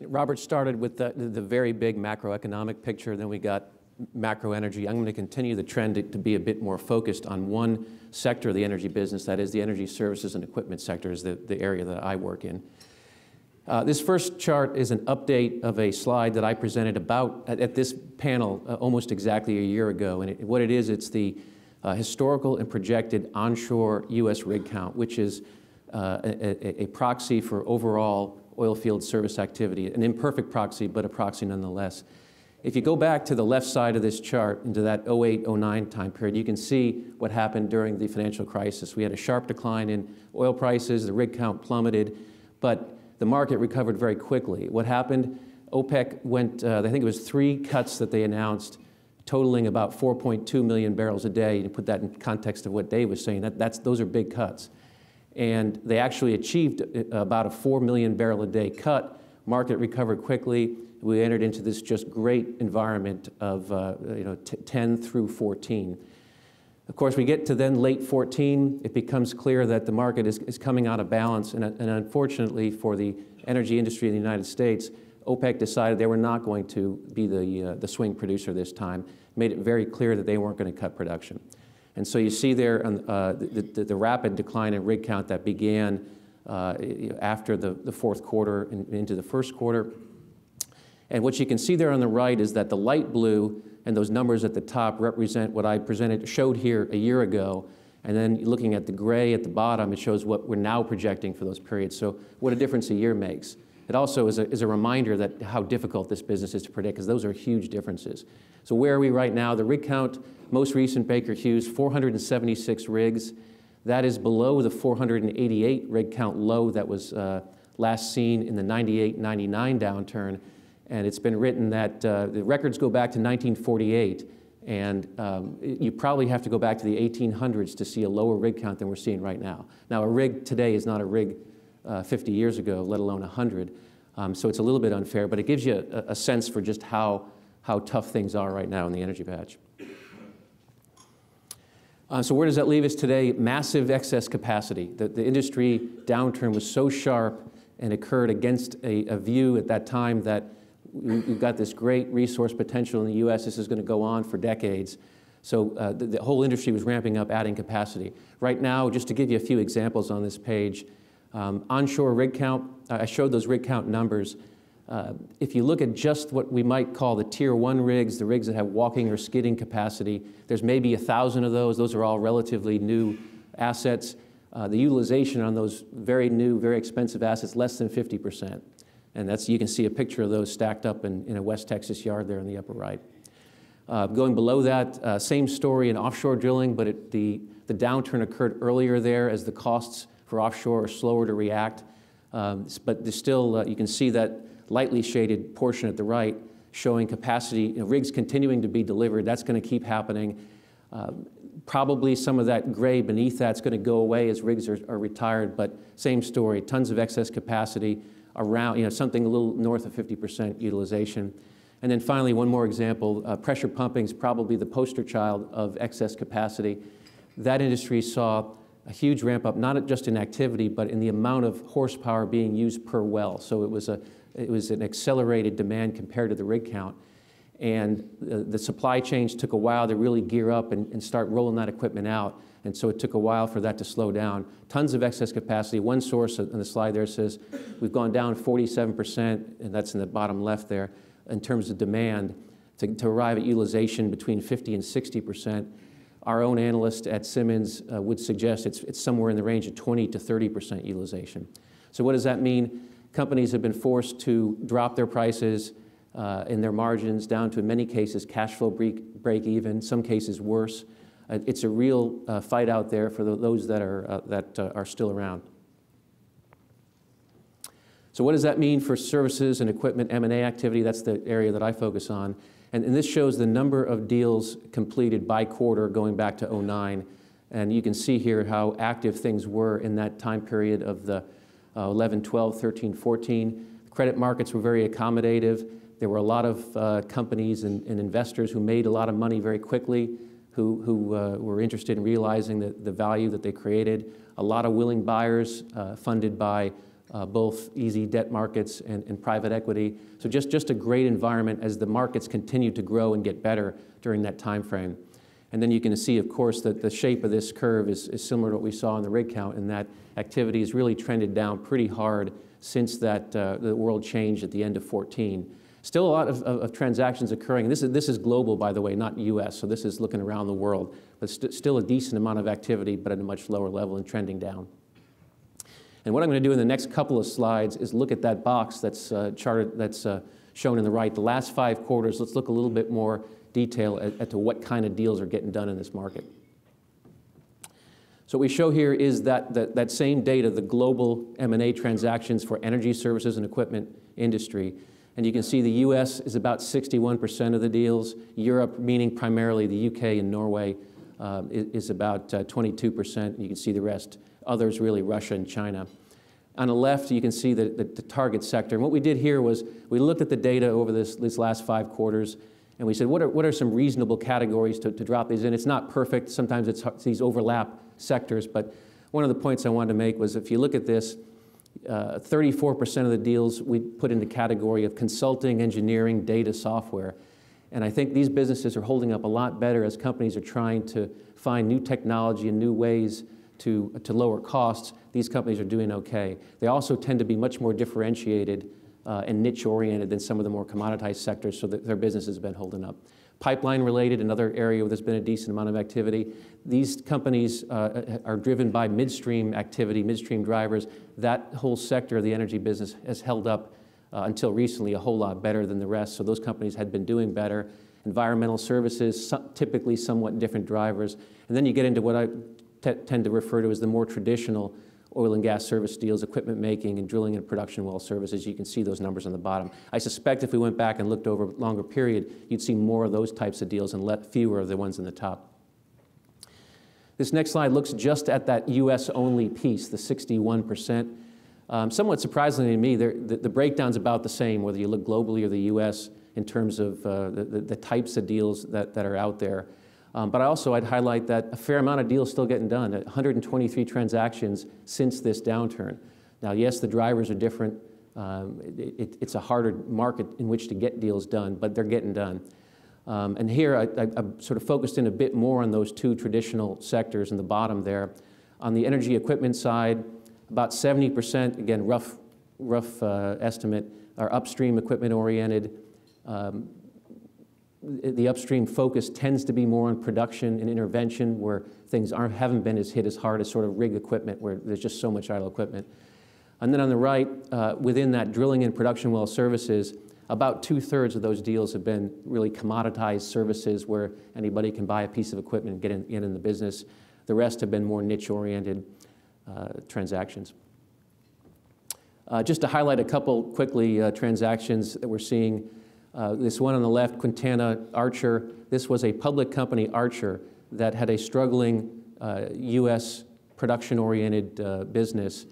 Robert started with the very big macroeconomic picture, then we got macro energy. I'm going to continue the trend to be a bit more focused on one sector of the energy business, that is the energy services and equipment sector is the area that I work in. This first chart is an update of a slide that I presented at this panel almost exactly a year ago. And what it is, it's the historical and projected onshore U.S. rig count, which is a proxy for overall oil field service activity, an imperfect proxy, but a proxy nonetheless. If you go back to the left side of this chart into that 08-09 time period, you can see what happened during the financial crisis. We had a sharp decline in oil prices, the rig count plummeted, but the market recovered very quickly. What happened? OPEC went, I think it was 3 cuts that they announced, totaling about 4.2 million barrels a day. To put that in context of what Dave was saying, those are big cuts. And they actually achieved about a 4 million barrel a day cut. Market recovered quickly. We entered into this just great environment of 10 through 14. Of course, we get to then late 14, it becomes clear that the market is coming out of balance, and unfortunately for the energy industry in the United States, OPEC decided they were not going to be the swing producer this time, made it very clear that they weren't going to cut production. And so you see there the rapid decline in rig count that began after the fourth quarter and into the first quarter. And what you can see there on the right is that the light blue and those numbers at the top represent what I showed here a year ago. And then looking at the gray at the bottom, it shows what we're now projecting for those periods. So what a difference a year makes. It also is a reminder that how difficult this business is to predict, because those are huge differences. So where are we right now? The rig count, most recent Baker Hughes, 476 rigs. That is below the 488 rig count low that was last seen in the 98-99 downturn. And it's been written that the records go back to 1948, and you probably have to go back to the 1800s to see a lower rig count than we're seeing right now. Now, a rig today is not a rig 50 years ago, let alone 100. So it's a little bit unfair, but it gives you a sense for just how tough things are right now in the energy patch. So where does that leave us today? Massive excess capacity. The industry downturn was so sharp and occurred against a view at that time that we've got this great resource potential in the U.S. This is going to go on for decades. So the whole industry was ramping up, adding capacity. Right now, just to give you a few examples on this page, onshore rig count, I showed those rig count numbers. If you look at just what we might call the tier 1 rigs, the rigs that have walking or skidding capacity, there's maybe 1,000 of those. Those are all relatively new assets. The utilization on those very new, very expensive assets, less than 50%. And you can see a picture of those stacked up in a West Texas yard there in the upper right. Going below that, same story in offshore drilling, but the downturn occurred earlier there as the costs for offshore are slower to react. But there's still, you can see that lightly shaded portion at the right showing capacity, rigs continuing to be delivered. That's going to keep happening. Probably some of that gray beneath that's going to go away as rigs are retired, but same story, tons of excess capacity around, something a little north of 50% utilization. And then finally, one more example, pressure pumping is probably the poster child of excess capacity. That industry saw a huge ramp up, not just in activity, but in the amount of horsepower being used per well. So it was an accelerated demand compared to the rig count. And the supply chains took a while to really gear up and start rolling that equipment out. And so it took a while for that to slow down. Tons of excess capacity. One source on the slide there says we've gone down 47%, and that's in the bottom left there, in terms of demand, to arrive at utilization between 50 and 60%. Our own analyst at Simmons would suggest it's somewhere in the range of 20 to 30% utilization. So what does that mean? Companies have been forced to drop their prices in their margins down to, in many cases, cash flow break even, some cases worse. It's a real fight out there for those that are still around. So what does that mean for services and equipment M&A activity? That's the area that I focus on. And this shows the number of deals completed by quarter going back to 09. And you can see here how active things were in that time period of the 11, 12, 13, 14. Credit markets were very accommodative. There were a lot of companies and investors who made a lot of money very quickly, who were interested in realizing the value that they created. A lot of willing buyers funded by both easy debt markets and private equity. So just a great environment as the markets continue to grow and get better during that time frame. And then you can see, of course, that the shape of this curve is similar to what we saw in the rig count, and that activity has really trended down pretty hard since that the world changed at the end of 14. Still a lot of transactions occurring. This is global, by the way, not U.S., so this is looking around the world, but still a decent amount of activity, but at a much lower level and trending down. And what I'm going to do in the next couple of slides is look at that box that's charted, that's shown in the right. The last 5 quarters, let's look a little bit more detail as to what kind of deals are getting done in this market. So what we show here is that same data, the global M&A transactions for energy services and equipment industry. And you can see the U.S. is about 61% of the deals. Europe, meaning primarily the UK and Norway, is about 22%. You can see the rest. Others, really Russia and China. On the left, you can see the target sector. And what we did here was we looked at the data over this last 5 quarters, and we said, what are some reasonable categories to drop these in? It's not perfect. Sometimes it's these overlap sectors. But one of the points I wanted to make was if you look at this, 34% of the deals we put in the category of consulting, engineering, data, software. And I think these businesses are holding up a lot better as companies are trying to find new technology and new ways to lower costs. These companies are doing okay. They also tend to be much more differentiated and niche-oriented than some of the more commoditized sectors, so that their business has been holding up. Pipeline-related, another area where there's been a decent amount of activity. These companies are driven by midstream activity, midstream drivers. That whole sector of the energy business has held up until recently a whole lot better than the rest, so those companies had been doing better. Environmental services, typically somewhat different drivers. And then you get into what I tend to refer to as the more traditional oil and gas service deals, equipment making, and drilling and production well services. You can see those numbers on the bottom. I suspect if we went back and looked over a longer period, you'd see more of those types of deals and fewer of the ones in the top. This next slide looks just at that U.S.-only piece, the 61%. Somewhat surprisingly to me, the breakdown's about the same, whether you look globally or the U.S. in terms of the types of deals that are out there. But I'd highlight that a fair amount of deals still getting done, 123 transactions since this downturn. Now, yes, the drivers are different. It's a harder market in which to get deals done, but they're getting done. And here I sort of focused in a bit more on those 2 traditional sectors in the bottom there. On the energy equipment side, about 70%, again, rough estimate, are upstream equipment oriented. The upstream focus tends to be more on production and intervention, where things haven't been hit as hard as sort of rig equipment, where there's just so much idle equipment. And then on the right, within that drilling and production well services, about 2/3 of those deals have been really commoditized services where anybody can buy a piece of equipment and get in the business. The rest have been more niche-oriented transactions. Just to highlight a couple quickly transactions that we're seeing. This one on the left, Quintana Archer, this was a public company, Archer, that had a struggling U.S. production-oriented business,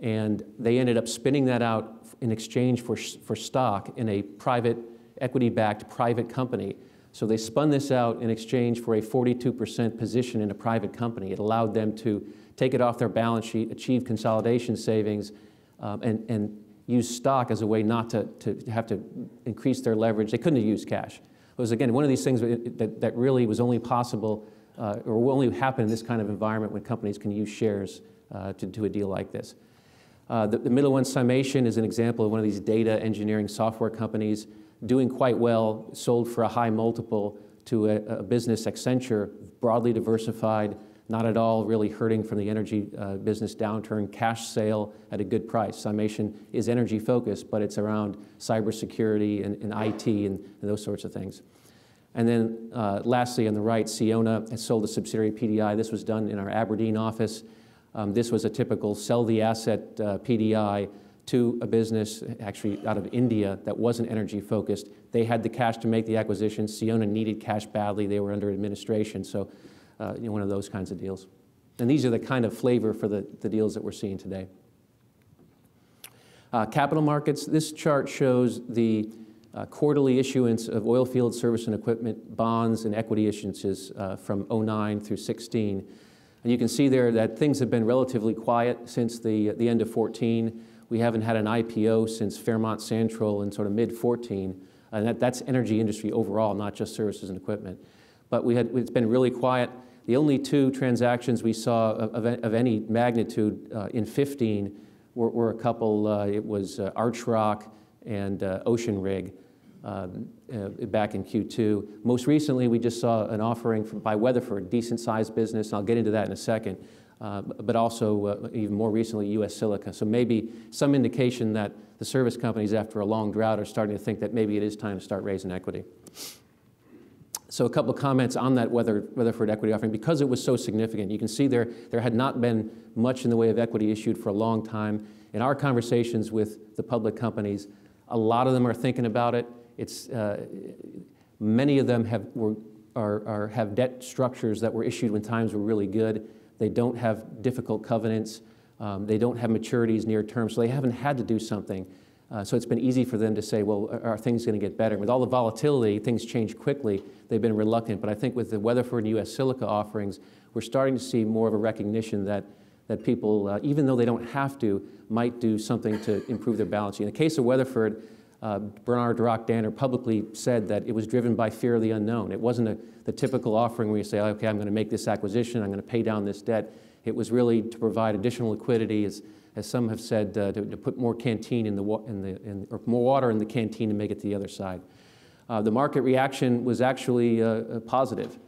and they ended up spinning that out in exchange for stock in a private, equity-backed private company. So they spun this out in exchange for a 42% position in a private company. It allowed them to take it off their balance sheet, achieve consolidation savings, and use stock as a way not to have to increase their leverage. They couldn't have used cash. It was, again, one of these things that really was only possible or will only happen in this kind of environment when companies can use shares to do a deal like this. The middle one, Summation, is an example of one of these data engineering software companies doing quite well, sold for a high multiple to a business, Accenture, broadly diversified, not at all really hurting from the energy business downturn, cash sale at a good price. Summation is energy focused, but it's around cybersecurity and IT and those sorts of things. And then lastly, on the right, Siona has sold a subsidiary PDI. This was done in our Aberdeen office. This was a typical sell the asset PDI to a business actually out of India that wasn't energy focused. They had the cash to make the acquisition. Siona needed cash badly. They were under administration. So one of those kinds of deals. And these are the kind of flavor for the deals that we're seeing today. Capital markets, this chart shows the quarterly issuance of oil field service and equipment bonds and equity issuances from 2009 through 16. And you can see there that things have been relatively quiet since the end of 14. We haven't had an IPO since Fairmont Santrol in sort of mid-14, and that's energy industry overall, not just services and equipment. But it's been really quiet. The only two transactions we saw of any magnitude in 15 were a couple. It was Archrock and Ocean Rig back in Q2. Most recently, we just saw an offering by Weatherford, decent-sized business, and I'll get into that in a second, but also even more recently, U.S. Silica. So maybe some indication that the service companies, after a long drought, are starting to think that maybe it is time to start raising equity. So a couple of comments on that Weatherford equity offering. Because it was so significant, you can see there had not been much in the way of equity issued for a long time. In our conversations with the public companies, a lot of them are thinking about it. Many of them have debt structures that were issued when times were really good. They don't have difficult covenants. They don't have maturities near term, so they haven't had to do something. So it's been easy for them to say, well, are things going to get better? With all the volatility, things change quickly. They've been reluctant. But I think with the Weatherford and U.S. Silica offerings, we're starting to see more of a recognition that people, even though they don't have to, might do something to improve their balance sheet. In the case of Weatherford, Bernard Rock-Danner publicly said that it was driven by fear of the unknown. It wasn't the typical offering where you say, okay, I'm going to make this acquisition, I'm going to pay down this debt. It was really to provide additional liquidity, as some have said, to put more canteen or more water in the canteen to make it to the other side. The market reaction was actually positive,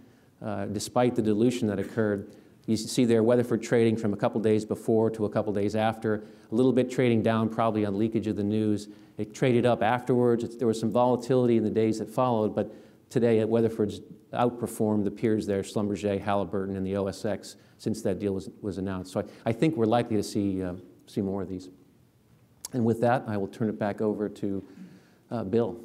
despite the dilution that occurred. You see there Weatherford trading from a couple days before to a couple days after, a little bit trading down probably on leakage of the news. It traded up afterwards. There was some volatility in the days that followed, but today Weatherford's outperformed the peers there, Schlumberger, Halliburton, and the OSX since that deal was announced. So I think we're likely to see more of these. And with that, I will turn it back over to Bill.